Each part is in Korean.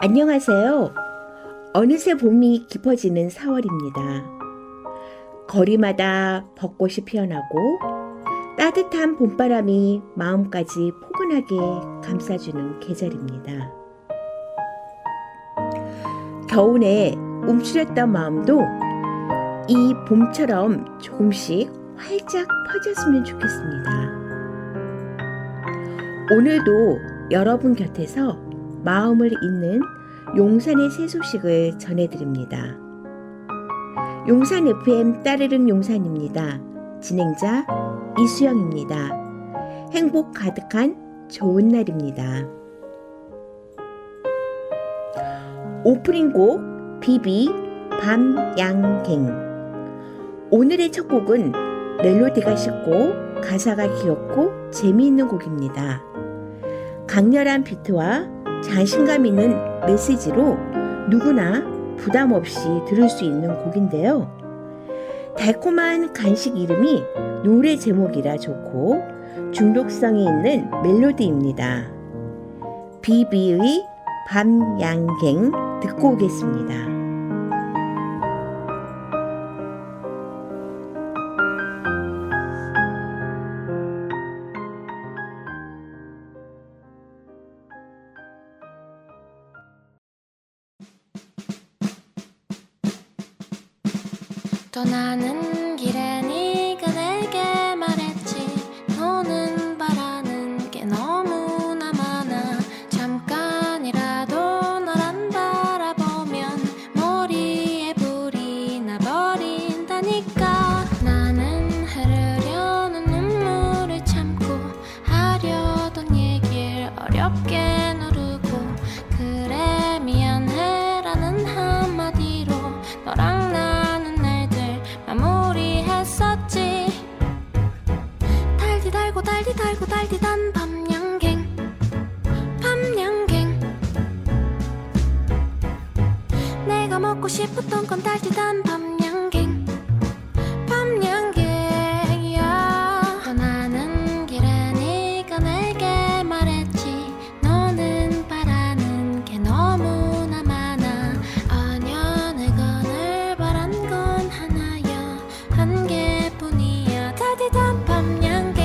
안녕하세요. 어느새 봄이 깊어지는 4월입니다. 거리마다 벚꽃이 피어나고 따뜻한 봄바람이 마음까지 포근하게 감싸주는 계절입니다. 겨울에 움츠렸던 마음도 이 봄처럼 조금씩 활짝 펴졌으면 좋겠습니다. 오늘도 여러분 곁에서 마음을 잇는 용산의 새 소식을 전해드립니다. 용산 FM 따르릉 용산입니다. 진행자 이수영입니다. 행복 가득한 좋은 날입니다. 오프닝 곡 비비 밤양갱. 오늘의 첫 곡은 멜로디가 쉽고 가사가 귀엽고 재미있는 곡입니다. 강렬한 비트와 자신감 있는 메시지로 누구나 부담 없이 들을 수 있는 곡인데요. 달콤한 간식 이름이 노래 제목이라 좋고 중독성이 있는 멜로디입니다. 비비의 밤양갱 듣고 오겠습니다. 떠나는 길에 네가 내게 말했지 너는 바라는 게 너무나 많아 잠깐이라도 널 안 바라보면 머리에 불이 나버린다니까 나는 흐르려는 눈물을 참고 하려던 얘길 어렵게 누르고 그래 미안해라는 한마디로 너랑 나는 마무리했었지. 달디 달고 달디 달고 달디단 밤양갱 밤양갱 내가 먹고 싶었던 건 달디단 밤양갱 밤양갱이야. 떠나는 길에 네가 내게 말했지 너는 바라는 게 너무나 많아 아냐 내가 늘 바란 건 하나야 한 개뿐이야 달디단 밤양갱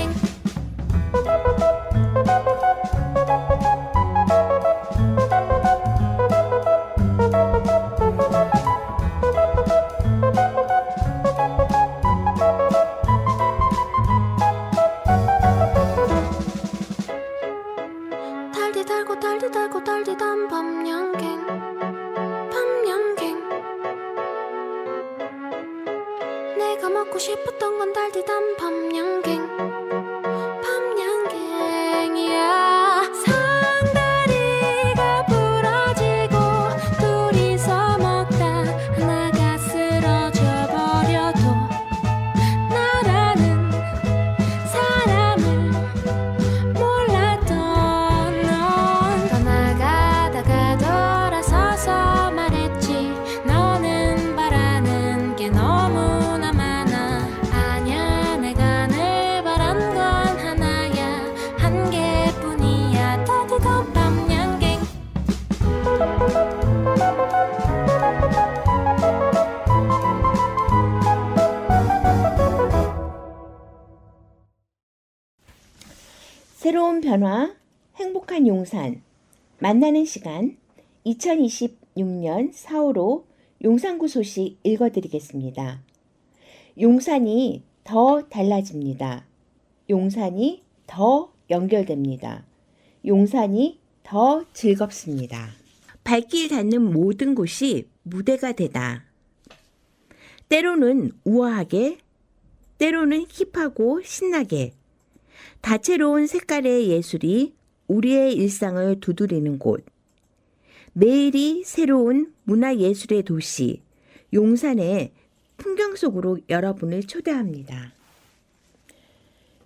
달디 달고 달디 달고 달디단 밤양갱 밤양갱 내가 먹고 싶었던 건 달디단 밤양갱 밤양갱이야. 상다리가 부러지고 둘이서 먹다 하나가 쓰러져 버려도 나라는 사람을 몰랐던 넌 떠나가다가 돌아서서 말했지 너는 바라는 게 너무나 많아 아냐 내가 늘 바란 건 하나야 한 개뿐이야 따뜻한 밤양갱 새로운 변화, 행복한 용산, 만나는 시간 2026년 4월호 용산구 소식 읽어드리겠습니다. 용산이 더 달라집니다. 용산이 더 연결됩니다. 용산이 더 즐겁습니다. 발길 닿는 모든 곳이 무대가 되다. 때로는 우아하게, 때로는 힙하고 신나게 다채로운 색깔의 예술이 우리의 일상을 두드리는 곳. 매일이 새로운 문화예술의 도시, 용산의 풍경 속으로 여러분을 초대합니다.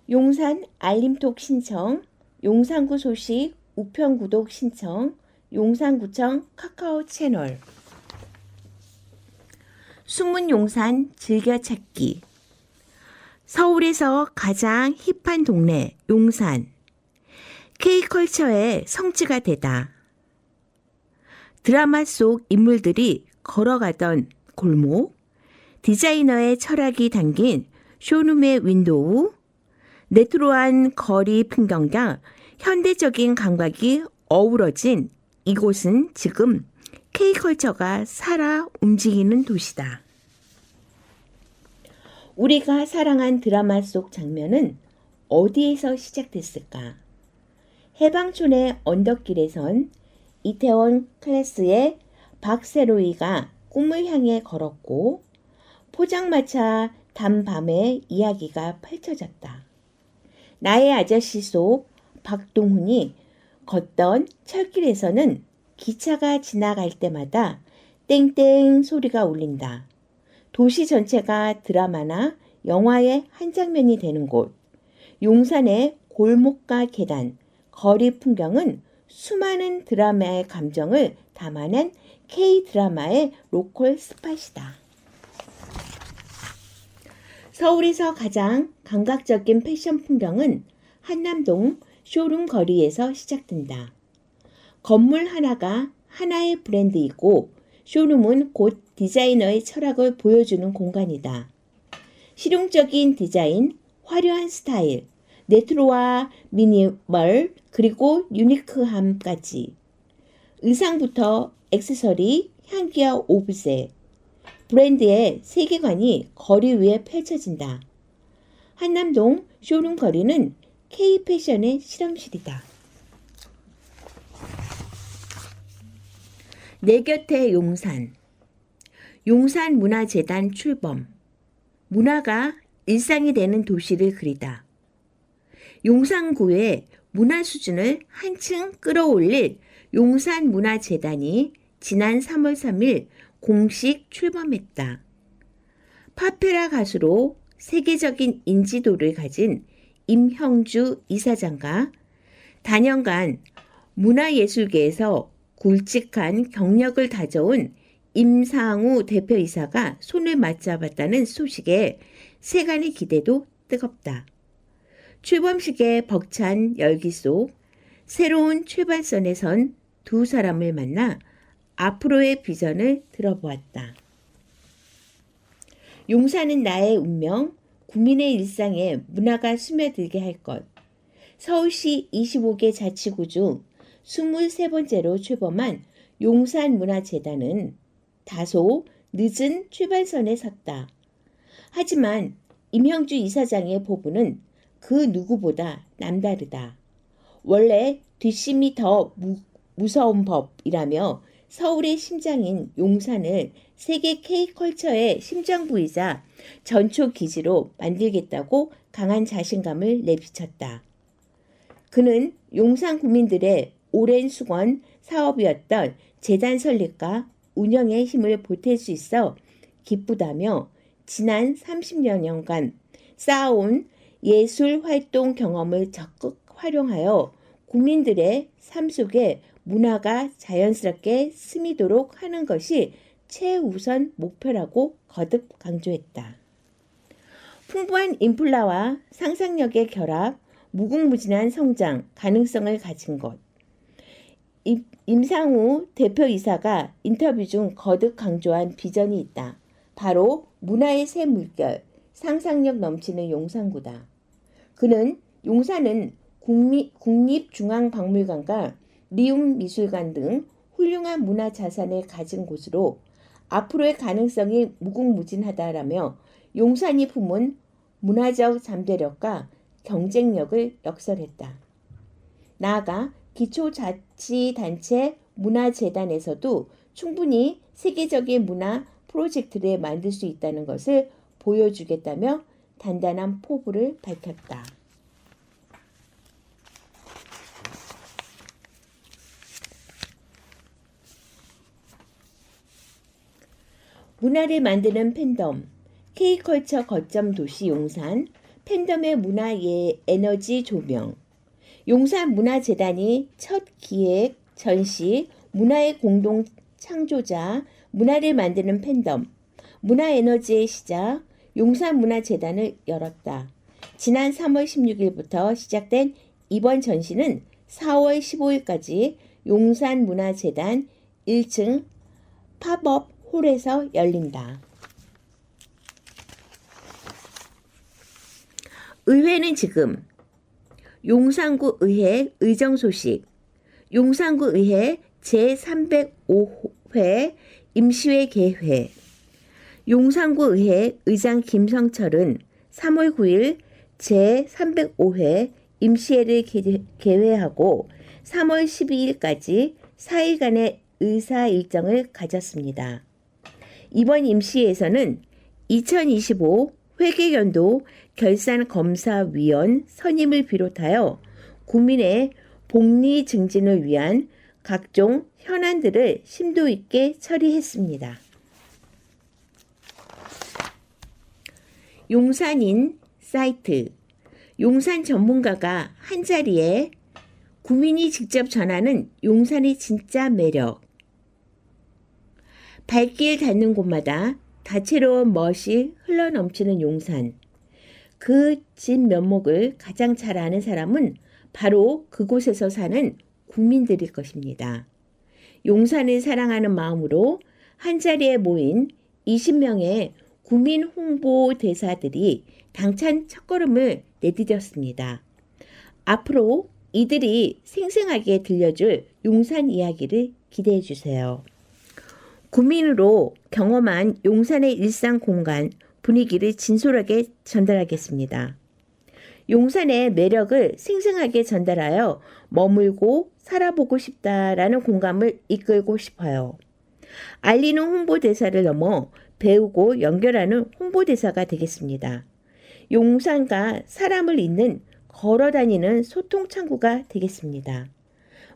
용산 알림톡 신청, 용산구 소식 우편 구독 신청, 용산구청 카카오 채널. 숨은 용산 즐겨찾기. 서울에서 가장 힙한 동네 용산. K컬처의 성지가 되다. 드라마 속 인물들이 걸어가던 골목, 디자이너의 철학이 담긴 쇼룸의 윈도우, 레트로한 거리 풍경과 현대적인 감각이 어우러진 이곳은 지금 K컬처가 살아 움직이는 도시다. 우리가 사랑한 드라마 속 장면은 어디에서 시작됐을까? 해방촌의 언덕길에선 이태원 클래스의 박세로이가 꿈을 향해 걸었고 포장마차 단밤의 이야기가 펼쳐졌다. 나의 아저씨 속 박동훈이 걷던 철길에서는 기차가 지나갈 때마다 땡땡 소리가 울린다. 도시 전체가 드라마나 영화의 한 장면이 되는 곳. 용산의 골목과 계단, 거리 풍경은 수많은 드라마의 감정을 담아낸 K-드라마의 로컬 스팟이다. 서울에서 가장 감각적인 패션 풍경은 한남동 쇼룸 거리에서 시작된다. 건물 하나가 하나의 브랜드이고 쇼룸은 곧 디자이너의 철학을 보여주는 공간이다. 실용적인 디자인, 화려한 스타일, 레트로와 미니멀, 그리고 유니크함까지. 의상부터 액세서리, 향기와 오브제, 브랜드의 세계관이 거리 위에 펼쳐진다. 한남동 쇼룸 거리는 K-패션의 실험실이다. 내 곁에 용산. 용산문화재단 출범. 문화가 일상이 되는 도시를 그리다. 용산구의 문화 수준을 한층 끌어올릴 용산문화재단이 지난 3월 3일 공식 출범했다. 파페라 가수로 세계적인 인지도를 가진 임형주 이사장과 단연간 문화예술계에서 굵직한 경력을 다져온 임상우 대표이사가 손을 맞잡았다는 소식에 세간의 기대도 뜨겁다. 출범식의 벅찬 열기 속 새로운 출발선에 선 두 사람을 만나 앞으로의 비전을 들어보았다. 용산은 나의 운명, 국민의 일상에 문화가 스며들게 할 것. 서울시 25개 자치구 중 23번째로 출범한 용산문화재단은 다소 늦은 출발선에 섰다. 하지만 임형주 이사장의 포부는 그 누구보다 남다르다. 원래 뒷심이 더 무서운 법이라며 서울의 심장인 용산을 세계 K컬처의 심장부이자 전초 기지로 만들겠다고 강한 자신감을 내비쳤다. 그는 용산 구민들의 오랜 수건 사업이었던 재단 설립과 운영에 힘을 보탤 수 있어 기쁘다며 지난 30여 년간 쌓아온 예술 활동 경험을 적극 활용하여 국민들의 삶 속에 문화가 자연스럽게 스미도록 하는 것이 최우선 목표라고 거듭 강조했다. 풍부한 인플라와 상상력의 결합, 무궁무진한 성장 가능성을 가진 것. 임상우 대표이사가 인터뷰 중 거듭 강조한 비전이 있다. 바로 문화의 새 물결, 상상력 넘치는 용산구다. 그는 용산은 국립중앙박물관과 리움미술관 등 훌륭한 문화 자산을 가진 곳으로 앞으로의 가능성이 무궁무진하다라며 용산이 품은 문화적 잠재력과 경쟁력을 역설했다. 나아가 기초자치단체 문화재단에서도 충분히 세계적인 문화 프로젝트를 만들 수 있다는 것을 보여주겠다며 단단한 포부를 밝혔다. 문화를 만드는 팬덤, K컬처 거점 도시 용산, 팬덤의 문화 에너지 조명. 용산문화재단이 첫 기획, 전시, 문화의 공동 창조자, 문화를 만드는 팬덤, 문화에너지의 시작, 용산문화재단을 열었다. 지난 3월 16일부터 시작된 이번 전시는 4월 15일까지 용산문화재단 1층 팝업 홀에서 열린다. 의회는 지금 용산구 의회 의정 소식, 용산구 의회 제305회 임시회 개회, 용산구 의회 의장 김성철은 3월 9일 제305회 임시회를 개회하고 3월 12일까지 4일간의 의사 일정을 가졌습니다. 이번 임시회에서는 2025 회계연도 결산검사위원 선임을 비롯하여 국민의 복리 증진을 위한 각종 현안들을 심도 있게 처리했습니다. 용산인 사이트, 용산 전문가가 한자리에 구민이 직접 전하는 용산의 진짜 매력. 발길 닿는 곳마다 다채로운 멋이 흘러넘치는 용산. 그 진면목을 가장 잘 아는 사람은 바로 그곳에서 사는 국민들일 것입니다. 용산을 사랑하는 마음으로 한자리에 모인 20명의 구민 홍보 대사들이 당찬 첫걸음을 내디뎠습니다. 앞으로 이들이 생생하게 들려줄 용산 이야기를 기대해 주세요. 구민으로 경험한 용산의 일상 공간, 분위기를 진솔하게 전달하겠습니다. 용산의 매력을 생생하게 전달하여 머물고 살아보고 싶다라는 공감을 이끌고 싶어요. 알리는 홍보대사를 넘어 배우고 연결하는 홍보대사가 되겠습니다. 용산과 사람을 잇는 걸어다니는 소통창구가 되겠습니다.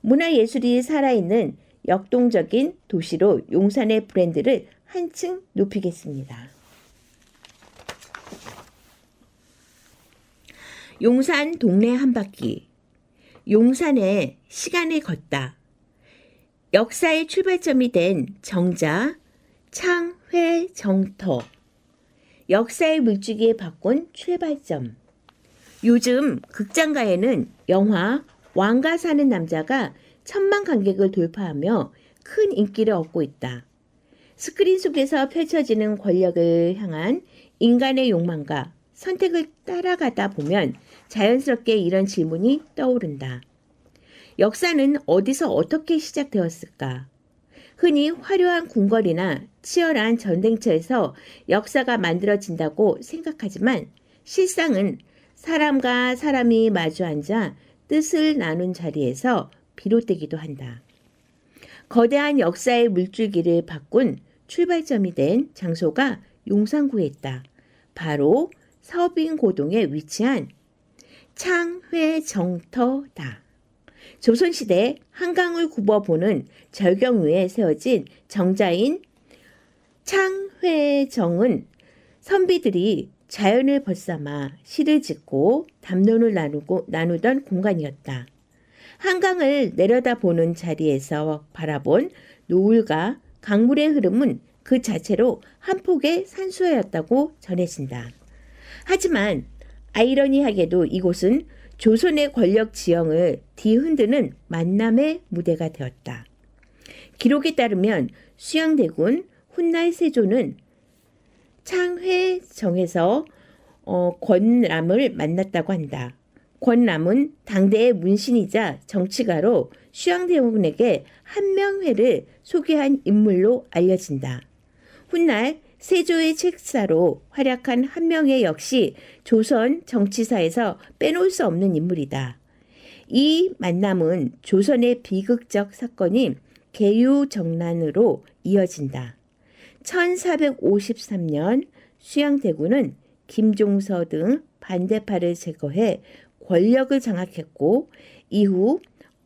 문화예술이 살아있는 역동적인 도시로 용산의 브랜드를 한층 높이겠습니다. 용산 동네 한바퀴. 용산에 시간을 걷다. 역사의 출발점이 된 정자, 창회, 정터. 역사의 물줄기에 바꾼 출발점. 요즘 극장가에는 영화 왕가 사는 남자가 1000만 관객을 돌파하며 큰 인기를 얻고 있다. 스크린 속에서 펼쳐지는 권력을 향한 인간의 욕망과 선택을 따라가다 보면 자연스럽게 이런 질문이 떠오른다. 역사는 어디서 어떻게 시작되었을까? 흔히 화려한 궁궐이나 치열한 전쟁터에서 역사가 만들어진다고 생각하지만 실상은 사람과 사람이 마주 앉아 뜻을 나눈 자리에서 비롯되기도 한다. 거대한 역사의 물줄기를 바꾼 출발점이 된 장소가 용산구에 있다. 바로 서빙고동에 위치한 창회정터다. 조선시대 한강을 굽어보는 절경 위에 세워진 정자인 창회정은 선비들이 자연을 벗삼아 시를 짓고 담론을 나누던 공간이었다. 한강을 내려다보는 자리에서 바라본 노을과 강물의 흐름은 그 자체로 한 폭의 산수화였다고 전해진다. 하지만 아이러니하게도 이곳은 조선의 권력 지형을 뒤흔드는 만남의 무대가 되었다. 기록에 따르면 수양대군 훗날 세조는 창회정에서 권람을 만났다고 한다. 권람은 당대의 문신이자 정치가로 수양대군에게 한명회를 소개한 인물로 알려진다. 훗날 세조의 책사로 활약한 한명회 역시 조선 정치사에서 빼놓을 수 없는 인물이다. 이 만남은 조선의 비극적 사건인 계유정난으로 이어진다. 1453년 수양대군은 김종서 등 반대파를 제거해 권력을 장악했고 이후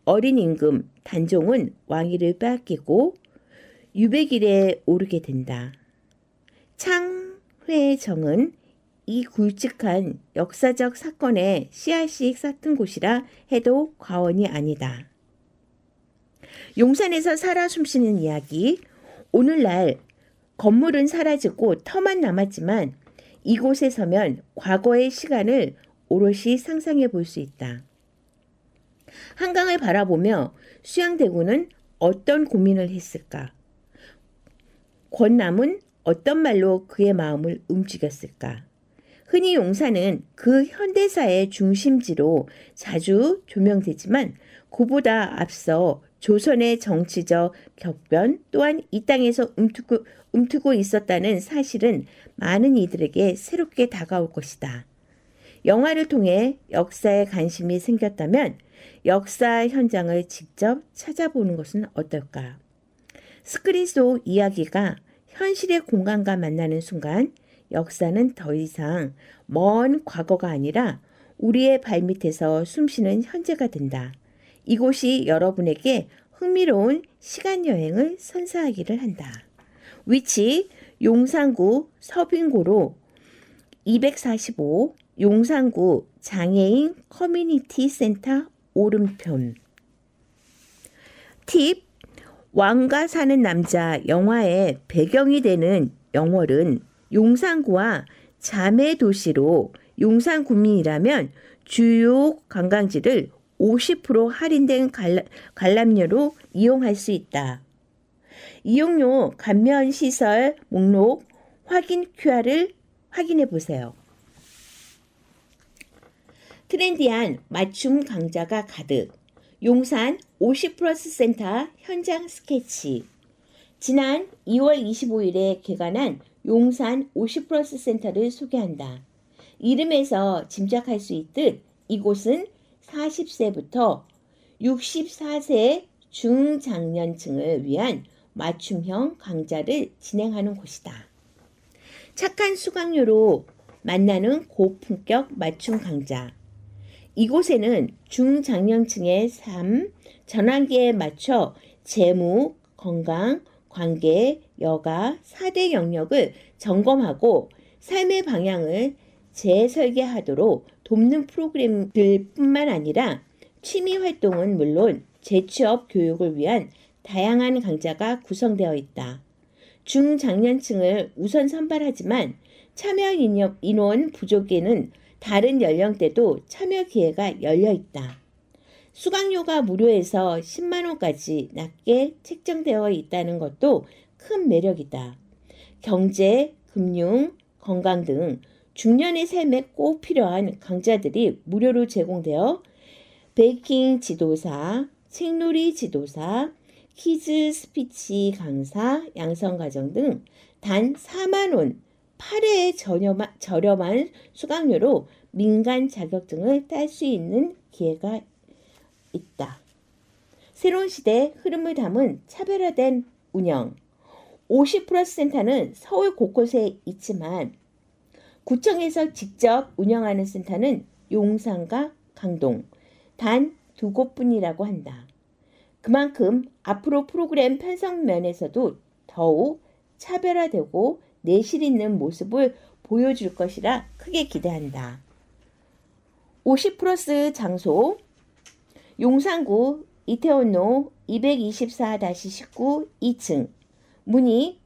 어린 임금 단종은 왕위를 빼앗기고 유배길에 오르게 된다. 창회정은 이 굵직한 역사적 사건의 씨앗이 싹튼 곳이라 해도 과언이 아니다. 용산에서 살아 숨쉬는 이야기. 오늘날 건물은 사라지고 터만 남았지만 이곳에 서면 과거의 시간을 오롯이 상상해 볼 수 있다. 한강을 바라보며 수양대군은 어떤 고민을 했을까? 권남은 어떤 말로 그의 마음을 움직였을까? 흔히 용산은 그 현대사의 중심지로 자주 조명되지만 그보다 앞서 조선의 정치적 격변 또한 이 땅에서 움트고 있었다는 사실은 많은 이들에게 새롭게 다가올 것이다. 영화를 통해 역사에 관심이 생겼다면 역사 현장을 직접 찾아보는 것은 어떨까? 스크린 속 이야기가 현실의 공간과 만나는 순간 역사는 더 이상 먼 과거가 아니라 우리의 발밑에서 숨쉬는 현재가 된다. 이곳이 여러분에게 흥미로운 시간여행을 선사하기를 한다. 위치 용산구 서빙고로 245 용산구 장애인 커뮤니티 센터 오른편. 팁 왕가 사는 남자 영화의 배경이 되는 영월은 용산구와 자매 도시로 용산구민이라면 주요 관광지를 50% 할인된 관람료로 이용할 수 있다. 이용료 감면 시설 목록 확인 QR을 확인해 보세요. 트렌디한 맞춤 강좌가 가득. 용산 50플러스 센터 현장 스케치. 지난 2월 25일에 개관한 용산 50플러스 센터를 소개한다. 이름에서 짐작할 수 있듯 이곳은 40세부터 64세 중장년층을 위한 맞춤형 강좌를 진행하는 곳이다. 착한 수강료로 만나는 고품격 맞춤 강좌. 이곳에는 중장년층의 삶 전환기에 맞춰 재무, 건강, 관계, 여가, 4대 영역을 점검하고 삶의 방향을 재설계하도록 돕는 프로그램들 뿐만 아니라 취미 활동은 물론 재취업 교육을 위한 다양한 강좌가 구성되어 있다. 중장년층을 우선 선발하지만 참여 인원 부족에는 다른 연령대도 참여 기회가 열려 있다. 수강료가 무료에서 10만 원까지 낮게 책정되어 있다는 것도 큰 매력이다. 경제, 금융, 건강 등 중년의 삶에 꼭 필요한 강좌들이 무료로 제공되어 베이킹 지도사, 책놀이 지도사, 키즈 스피치 강사, 양성과정 등 단 4만 원 8회의 저렴한 수강료로 민간 자격증을 딸 수 있는 기회가 있다. 새로운 시대의 흐름을 담은 차별화된 운영. 50플러스 센터는 서울 곳곳에 있지만 구청에서 직접 운영하는 센터는 용산과 강동 단 2곳뿐이라고 한다. 그만큼 앞으로 프로그램 편성 면에서도 더욱 차별화되고 내실 있는 모습을 보여줄 것이라 크게 기대한다. 50플러스 장소 용산구 이태원로 224-19 2층 문의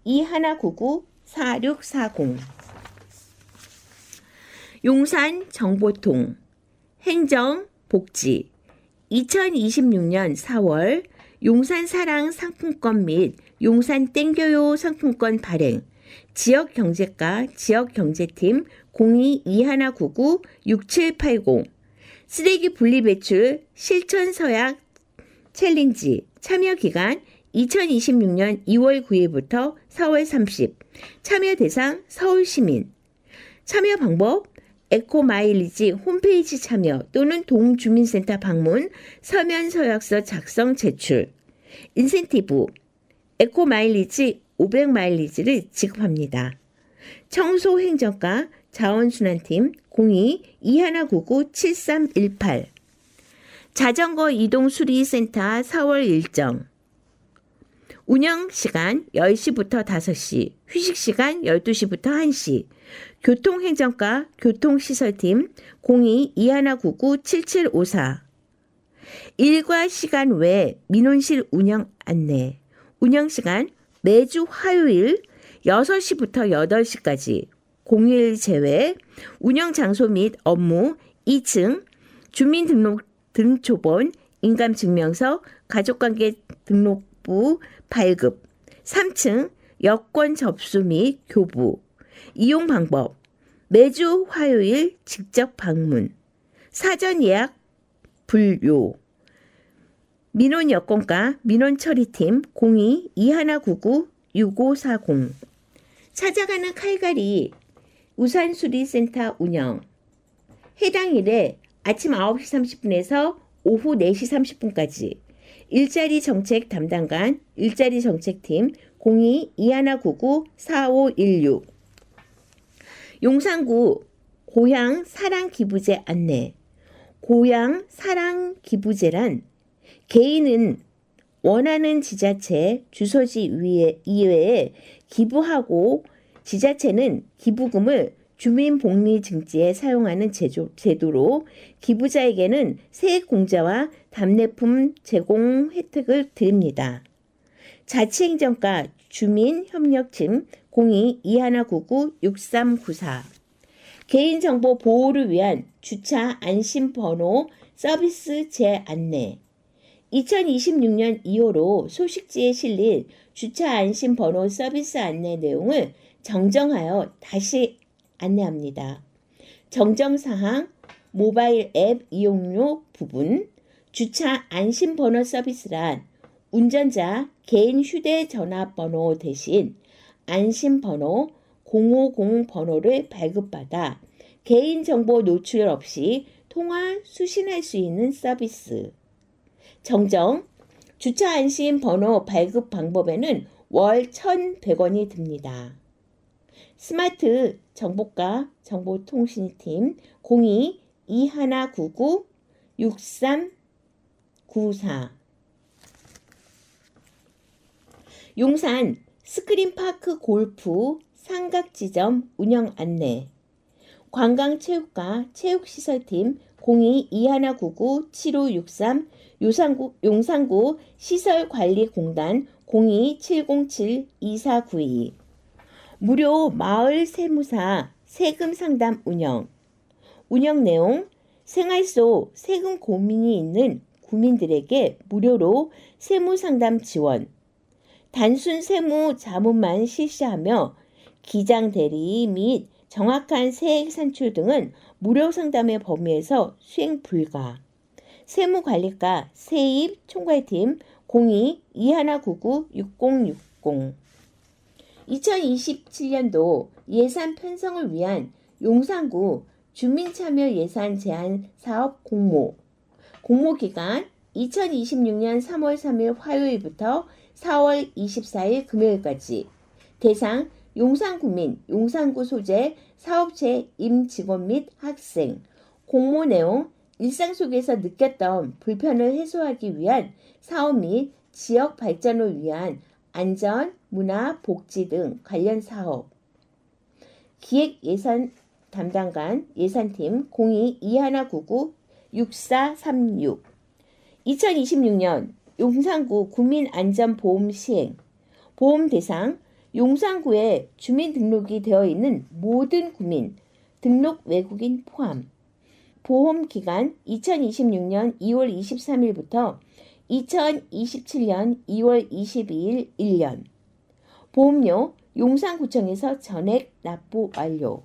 02-2199-4640 용산 정보통 행정 복지 2026년 4월 용산 사랑 상품권 및 용산 땡겨요 상품권 발행 지역경제과 지역경제팀 02-2199-6780 쓰레기 분리배출 실천서약 챌린지 참여기간 2026년 2월 9일부터 4월 30 참여 대상 서울시민 참여 방법 에코마일리지 홈페이지 참여 또는 동주민센터 방문 서면 서약서 작성 제출 인센티브 에코마일리지 500마일리지를 지급합니다. 청소행정과 자원순환팀 02-2199-7318 자전거 이동수리센터 4월 일정 운영시간 10시부터 5시 휴식시간 12시부터 1시 교통행정과 교통시설팀 02-2199-7754 일과 시간 외 민원실 운영 안내 운영시간 매주 화요일 6시부터 8시까지 공휴일 제외 운영장소 및 업무 2층 주민등록 등초본 인감증명서, 가족관계 등록부 발급. 3층 여권 접수 및 교부. 이용 방법. 매주 화요일 직접 방문. 사전 예약 불요. 민원 여건과 민원 처리팀 02-2199-6540. 찾아가는 칼갈이 우산수리센터 운영. 해당 일에 아침 9시 30분에서 오후 4시 30분까지 일자리 정책 담당관, 일자리 정책팀 02-2199-4516. 용산구 고향 사랑 기부제 안내. 고향 사랑 기부제란 개인은 원하는 지자체 주소지 이외에 기부하고 지자체는 기부금을 주민복리증지에 사용하는 제도로 기부자에게는 세액공제와 답례품 제공 혜택을 드립니다. 자치행정과 주민협력팀 02-2199-6394. 개인정보 보호를 위한 주차 안심번호 서비스 재안내. 2026년 2호로 소식지에 실린 주차 안심번호 서비스 안내 내용을 정정하여 다시 안내합니다. 정정사항 모바일 앱 이용료 부분. 주차 안심번호 서비스란 운전자 개인 휴대전화번호 대신 안심번호 050 번호를 발급받아 개인정보 노출 없이 통화 수신할 수 있는 서비스. 정정, 주차 안심 번호 발급 방법에는 월 1,100원이 듭니다. 스마트 정보과 정보통신팀 02-2199-6394. 용산 스크린파크 골프 삼각지점 운영 안내. 관광체육과 체육시설팀 02-2199-7563. 용산구 시설관리공단 02-707-2492. 무료 마을 세무사 세금 상담 운영. 운영 내용. 생활 속 세금 고민이 있는 구민들에게 무료로 세무 상담 지원. 단순 세무 자문만 실시하며 기장 대리 및 정확한 세액 산출 등은 무료 상담의 범위에서 수행 불가. 세무관리과 세입 총괄팀 02-2199-6060. 2027년도 예산 편성을 위한 용산구 주민참여 예산 제한 사업 공모. 공모 기간 2026년 3월 3일 화요일부터 4월 24일 금요일까지. 대상 용산구민, 용산구 소재 사업체 임직원 및 학생. 공모 내용. 일상 속에서 느꼈던 불편을 해소하기 위한 사업 및 지역 발전을 위한 안전, 문화, 복지 등 관련 사업. 기획 예산 담당관 예산팀 02-2199-6436. 2026년 용산구 국민안전보험 시행. 보험 대상 용산구에 주민등록이 되어 있는 모든 구민, 등록 외국인 포함. 보험 기간 2026년 2월 23일부터 2027년 2월 22일 1년. 보험료 용산구청에서 전액 납부 완료.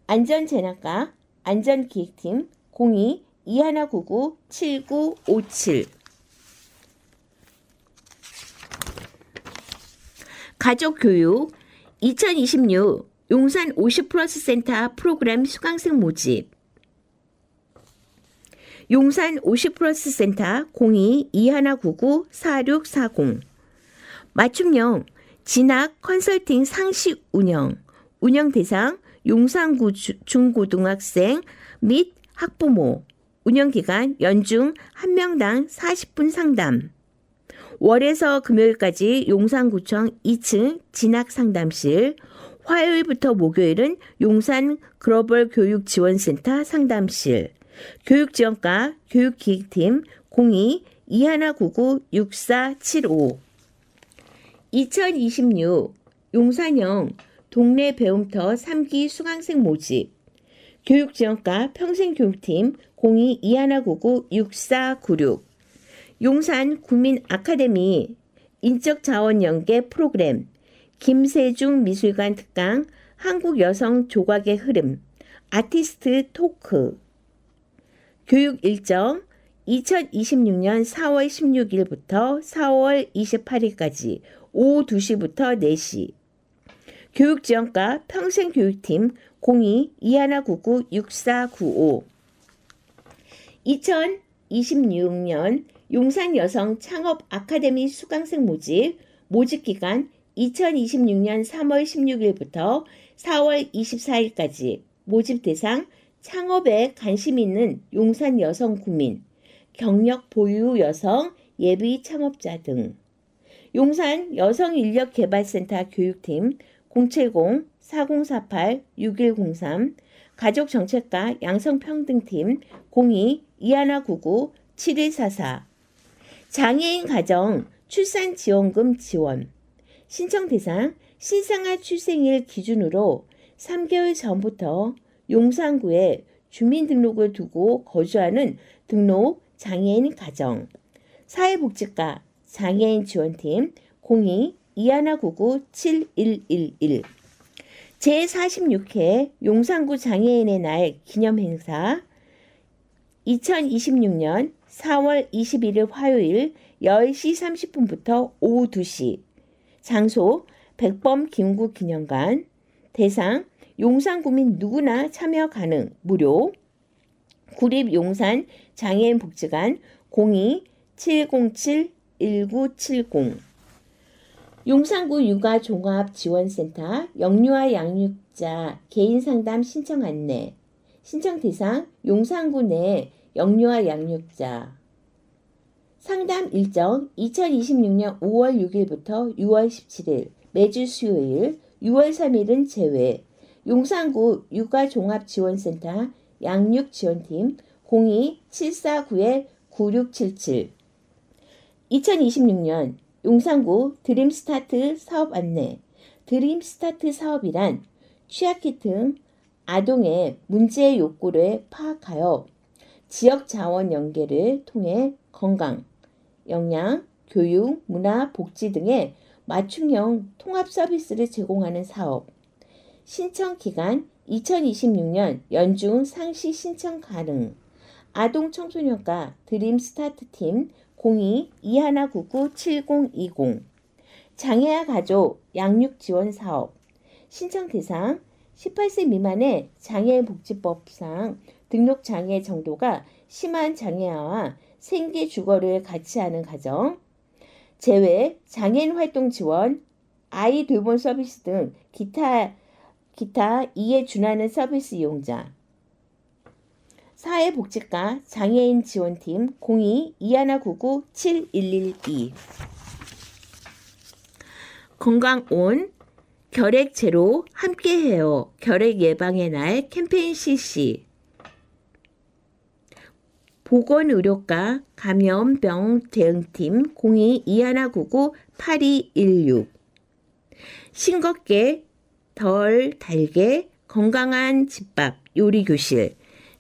안전재난과 안전기획팀 02-2199-7957. 가족교육 2026 용산 50플러스 센터 프로그램 수강생 모집. 용산 50플러스 센터 02-2199-4640. 맞춤형 진학 컨설팅 상시 운영. 운영 대상 용산구 중고등학생 및 학부모. 운영 기간 연중 1명당 40분 상담. 월에서 금요일까지 용산구청 2층 진학상담실. 화요일부터 목요일은 용산 글로벌 교육지원센터 상담실. 교육지원과 교육기획팀 02-2199-6475. 2026 용산형 동네 배움터 3기 수강생 모집. 교육지원과 평생교육팀 02-2199-6496. 용산 국민 아카데미 인적자원 연계 프로그램, 김세중 미술관 특강, 한국 여성 조각의 흐름, 아티스트 토크. 교육 일정 2026년 4월 16일부터 4월 28일까지 오후 2시부터 4시. 교육지원과 평생교육팀 02-2199-6495. 2026년 용산 여성 창업 아카데미 수강생 모집 기간 2026년 3월 16일부터 4월 24일까지. 모집 대상 창업에 관심 있는 용산 여성 구민, 경력 보유 여성, 예비 창업자 등. 용산 여성인력개발센터 교육팀 070-4048-6103, 가족정책과 양성평등팀 02-2199-7144. 장애인 가정 출산지원금 지원. 신청 대상 신생아 출생일 기준으로 3개월 전부터 용산구에 주민등록을 두고 거주하는 등록 장애인 가정. 사회복지과 장애인 지원팀 02-2199-7111. 제46회 용산구 장애인의 날 기념행사 2026년 4월 21일 화요일 10시 30분부터 오후 2시. 장소 백범 김구 기념관. 대상 용산구민 누구나 참여 가능. 무료. 구립 용산 장애인 복지관 02-707-1970. 용산구 육아종합지원센터 영유아 양육자 개인상담 신청 안내. 신청 대상 용산구 내 영유아 양육자. 상담 일정 2026년 5월 6일부터 6월 17일 매주 수요일, 6월 3일은 제외. 용산구 육아종합지원센터 양육지원팀 02-749-9677. 2026년 용산구 드림스타트 사업 안내. 드림스타트 사업이란 취약계 등 아동의 문제 욕구를 파악하여 지역 자원 연계를 통해 건강, 영양, 교육, 문화, 복지 등의 맞춤형 통합 서비스를 제공하는 사업. 신청 기간 2026년 연중 상시 신청 가능. 아동 청소년과 드림스타트 팀 02-2199-7020. 장애아 가족 양육 지원 사업. 신청 대상 18세 미만의 장애인 복지법상 등록 장애 정도가 심한 장애아와 생계 주거를 같이 하는 가정. 제외 장애인 활동 지원, 아이 돌봄 서비스 등 기타 이에 준하는 서비스 이용자. 사회복지과 장애인 지원팀 02-2199-7112. 건강온 결핵 제로 함께해요. 결핵 예방의 날 캠페인 실시. 보건의료과 감염병 대응팀 02-2199-8216. 싱겁게 덜 달게 건강한 집밥 요리교실.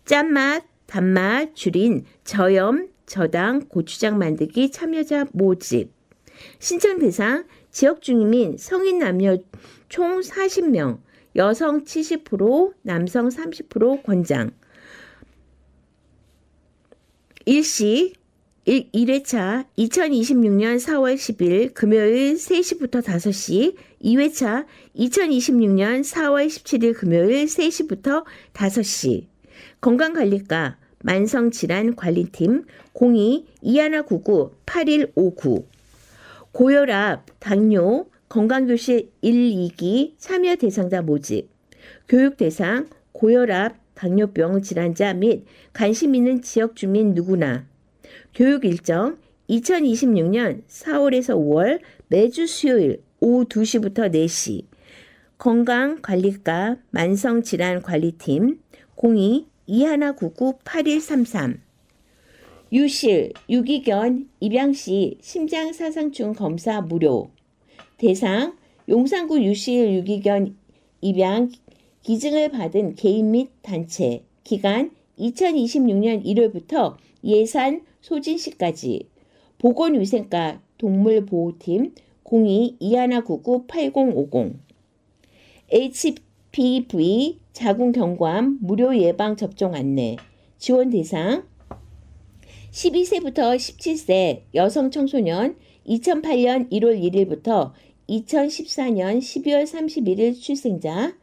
짠맛, 단맛 줄인 저염, 저당, 고추장 만들기 참여자 모집. 신청 대상 지역 주민 성인 남녀 총 40명, 여성 70%, 남성 30% 권장. 일시 1회차 2026년 4월 10일 금요일 3시부터 5시, 2회차 2026년 4월 17일 금요일 3시부터 5시. 건강관리과 만성질환관리팀 02-2199-8159. 고혈압, 당뇨, 건강교실 1, 2기 참여 대상자 모집. 교육 대상 고혈압, 당뇨병 질환자 및 관심 있는 지역 주민 누구나. 교육 일정 2026년 4월에서 5월 매주 수요일 오후 2시부터 4시. 건강관리과 만성질환관리팀 02-2199-8133. 유실, 유기견 입양시 심장사상충 검사 무료. 대상 용산구 유실 유기견 입양 기증을 받은 개인 및 단체. 기간 2026년 1월부터 예산 소진시까지. 보건위생과 동물보호팀 02-2199-8050 HPV 자궁경부암 무료 예방 접종 안내 지원 대상 12세부터 17세 여성 청소년 2008년 1월 1일부터 2014년 12월 31일 출생자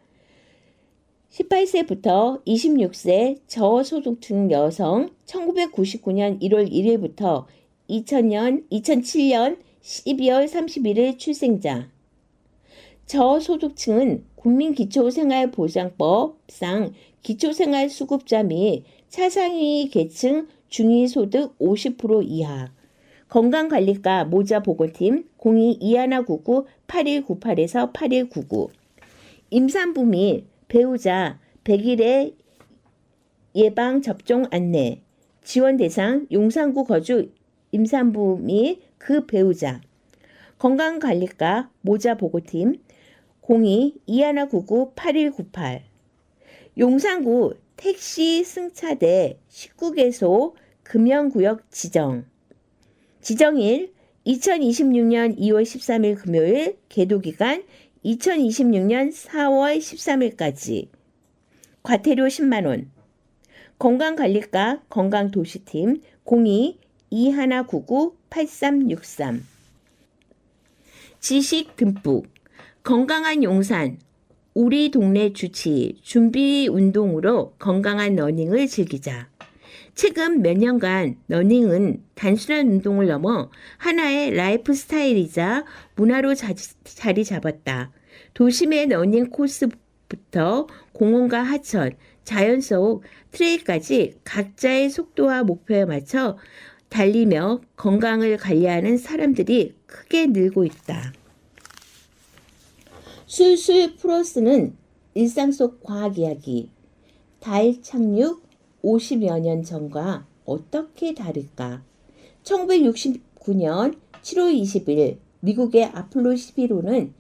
18세부터 26세 저소득층 여성 1999년 1월 1일부터 2007년 12월 31일 출생자 저소득층은 국민기초생활보장법상 기초생활수급자 및 차상위 계층 중위소득 50% 이하 건강관리과 모자보건팀 02-2199-8198에서 8199 임산부 및 배우자 100일의 예방접종 안내 지원 대상 용산구 거주 임산부 및 그 배우자 건강관리과 모자보고팀 02-2199-8198 용산구 택시 승차대 19개소 금연구역 지정일 2026년 2월 13일 금요일 개도기간 2026년 4월 13일까지 과태료 10만원 건강관리과 건강도시팀 02-2199-8363 지식 듬뿍 건강한 용산 우리 동네 주치 준비 운동으로 건강한 러닝을 즐기자. 최근 몇 년간 러닝은 단순한 운동을 넘어 하나의 라이프 스타일이자 문화로 자리 잡았다. 도심의 러닝 코스부터 공원과 하천, 자연 속 트레일까지 각자의 속도와 목표에 맞춰 달리며 건강을 관리하는 사람들이 크게 늘고 있다. 술술 플러스는 일상 속 과학 이야기. 달 착륙 50여 년 전과 어떻게 다를까? 1969년 7월 20일 미국의 아폴로 11호는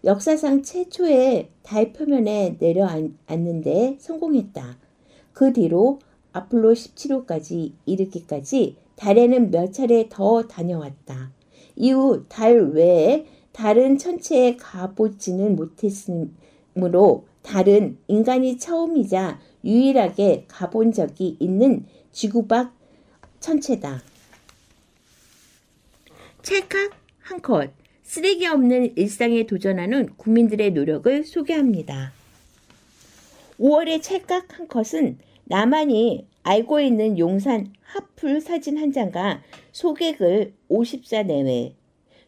역사상 최초의 달 표면에 내려앉는 데 성공했다. 그 뒤로 아폴로 17호까지 이르기까지 달에는 몇 차례 더 다녀왔다. 이후 달 외에 달은 천체에 가보지는 못했으므로 달은 인간이 처음이자 유일하게 가본 적이 있는 지구 밖 천체다. 찰칵 한 컷, 쓰레기 없는 일상에 도전하는 국민들의 노력을 소개합니다. 5월의 찰칵 한 컷은 나만이 알고 있는 용산 핫플 사진 한 장과 소개글 50자 내외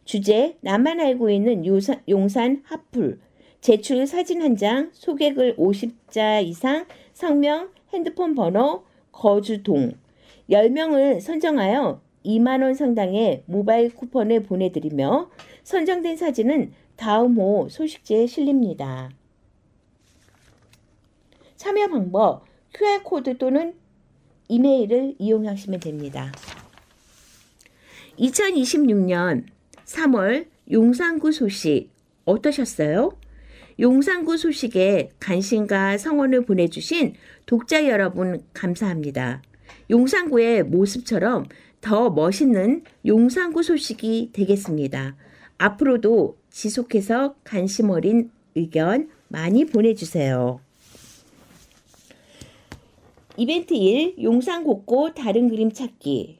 주제 나만 알고 있는 용산 핫플 제출 사진 한 장, 소개글 50자 이상, 성명, 핸드폰 번호, 거주동 10명을 선정하여 2만원 상당의 모바일 쿠폰을 보내드리며 선정된 사진은 다음 호 소식지에 실립니다. 참여 방법 QR코드 또는 이메일을 이용하시면 됩니다. 2026년 3월 용산구 소식 어떠셨어요? 용산구 소식에 관심과 성원을 보내주신 독자 여러분 감사합니다. 용산구의 모습처럼 더 멋있는 용산구 소식이 되겠습니다. 앞으로도 지속해서 관심 어린 의견 많이 보내주세요. 이벤트 1 용산 곳곳 다른 그림 찾기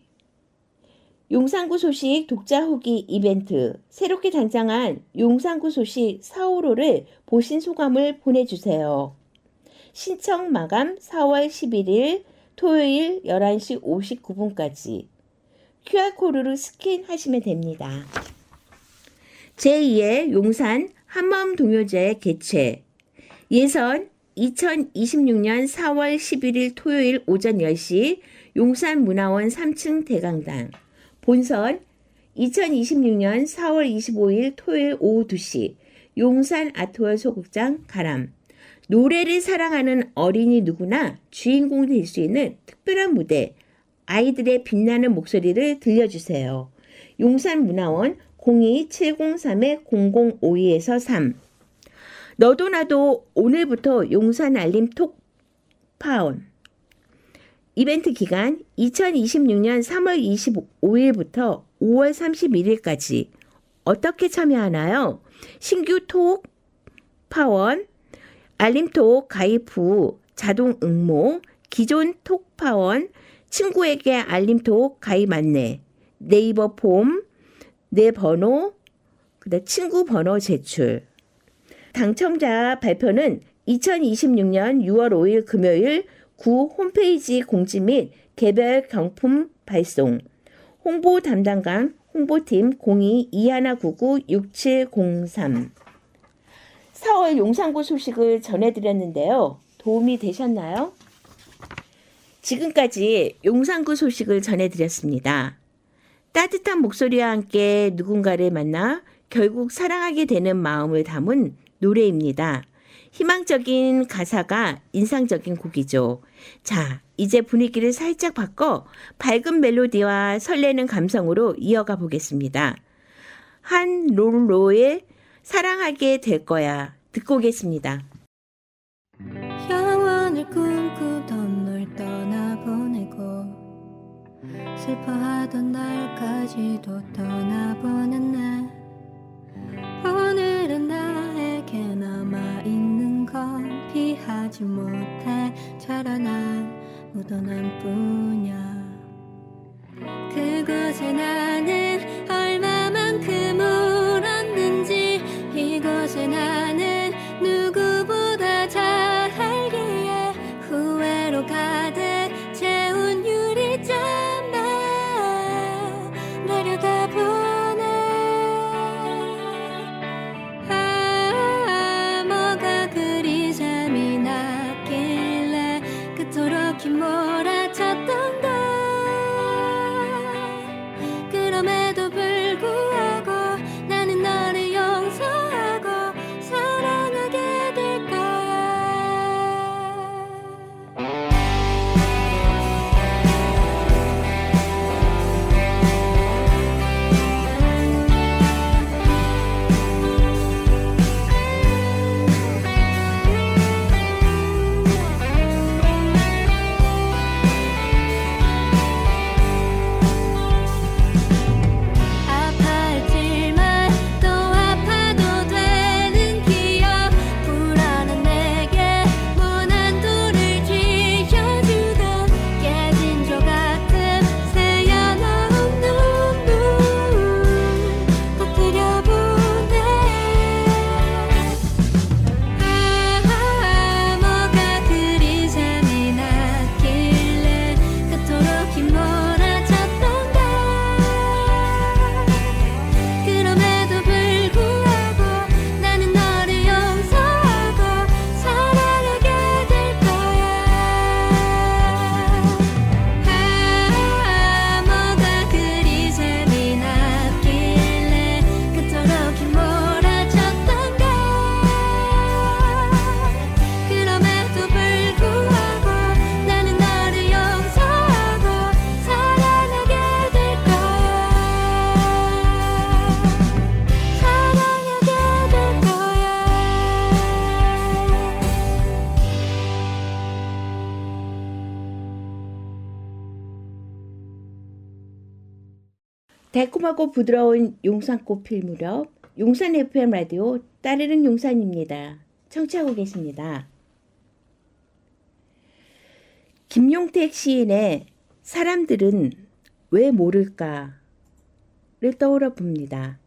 용산구 소식 독자 후기 이벤트 새롭게 단장한 용산구 소식 4호로를 보신 소감을 보내주세요. 신청 마감 4월 11일 토요일 11시 59분까지 QR코드를 스캔하시면 됩니다. 제2의 용산 한마음 동요제 개최 예선 2026년 4월 11일 토요일 오전 10시 용산문화원 3층 대강당 본선 2026년 4월 25일 토요일 오후 2시 용산 아트월 소극장 가람 노래를 사랑하는 어린이 누구나 주인공 될 수 있는 특별한 무대 아이들의 빛나는 목소리를 들려주세요. 용산문화원 02-703-0052에서 3 너도 나도 오늘부터 용산 알림 톡파원 이벤트 기간 2026년 3월 25일부터 5월 31일까지 어떻게 참여하나요? 신규 톡 파원, 알림톡 가입 후 자동 응모, 기존 톡 파원, 친구에게 알림톡 가입 안내, 네이버 폼, 내 번호, 그다음 친구 번호 제출. 당첨자 발표는 2026년 6월 5일 금요일 구 홈페이지 공지 및 개별 경품 발송. 홍보 담당관 홍보팀 02-2199-6703. 4월 용산구 소식을 전해드렸는데요. 도움이 되셨나요? 지금까지 용산구 소식을 전해드렸습니다. 따뜻한 목소리와 함께 누군가를 만나 결국 사랑하게 되는 마음을 담은 노래입니다. 희망적인 가사가 인상적인 곡이죠. 자, 이제 분위기를 살짝 바꿔 밝은 멜로디와 설레는 감성으로 이어가 보겠습니다. 한롤로의 사랑하게 될 거야 듣고 오겠습니다. 영원을 꿈꾸던 널 떠나보내고 슬퍼하던 날까지도 떠나보낸 날 오늘은 나에게 남아있는 건 피하지 못해 자라난 묻어난 뿐이야. 그곳에 나는 얼마만큼 울었는지 이곳에 나는 누구보다 잘 알기에 후회로 가득 채운 유리잔만 내려다 보네. 아, 뭐가 그리 재미났길래 그토록 긴 몰아쳤던가. 그럼에도 불구하고 나는 너를 용서하고 사랑하게 될 거야. 아파했지만 또 아파도 되는 기억 불안한 내게 무난도를 쥐어주던 깨진 조각들 새어나온 눈물 퍼뜨려보네. 아, 뭐가 그리 재미났길래 그토록 긴 몰아쳤던가. 그럼에도 불구하고 나는 너를 용서하고 사랑하게 될 거야. 아, 뭐가 그리 재미났길래 그토록 긴 몰아쳤던가. 그럼에도 불구하고 나는 너를 용서하고 사랑하게 될 거야. 사랑하게 될 거야. 달콤하고 부드러운 용산꽃 필 무렵 용산 FM 라디오 따르릉 용산입니다. 청취하고 계십니다. 김용택 시인의 사람들은 왜 모를까를 떠올려 봅니다.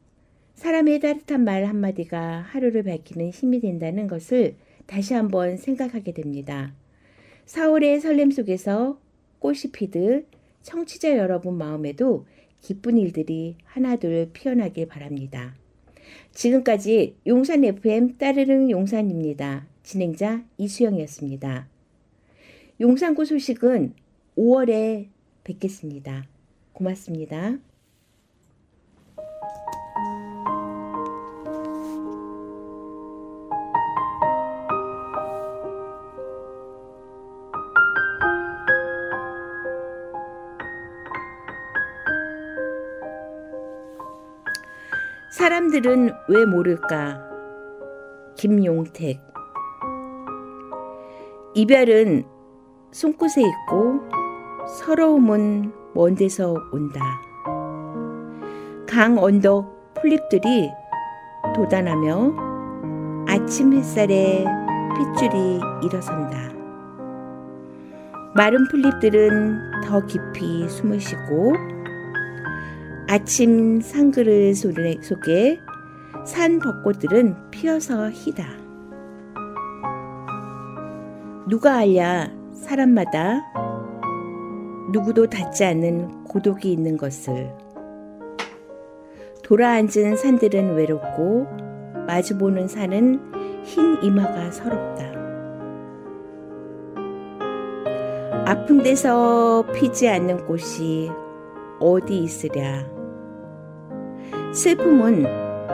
사람의 따뜻한 말 한마디가 하루를 밝히는 힘이 된다는 것을 다시 한번 생각하게 됩니다. 4월의 설렘 속에서 꽃이 피듯 청취자 여러분 마음에도 기쁜 일들이 하나둘 피어나길 바랍니다. 지금까지 용산 FM 따르릉 용산입니다. 진행자 이수영이었습니다. 용산구 소식은 5월에 뵙겠습니다. 고맙습니다. 사람들은 왜 모를까? 김용택. 이별은 손끝에 있고 서러움은 먼 데서 온다. 강 언덕 풀잎들이 돋아나며 아침 햇살에 핏줄이 일어선다. 마른 풀잎들은 더 깊이 숨을 쉬고 아침 상그를 속에 산 벚꽃들은 피어서 희다. 누가 알랴 사람마다 누구도 닿지 않는 고독이 있는 것을. 돌아앉은 산들은 외롭고 마주보는 산은 흰 이마가 서럽다. 아픈 데서 피지 않는 꽃이 어디 있으랴. 슬픔은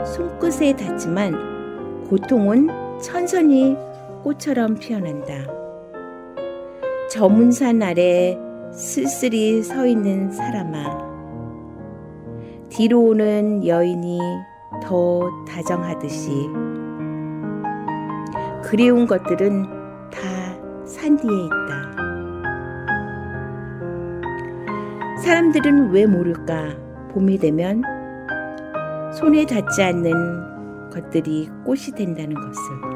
손끝에 닿지만 고통은 천천히 꽃처럼 피어난다. 저문산 아래 쓸쓸히 서 있는 사람아, 뒤로 오는 여인이 더 다정하듯이 그리운 것들은 다 산 뒤에 있다. 사람들은 왜 모를까? 봄이 되면 손에 닿지 않는 것들이 꽃이 된다는 것을.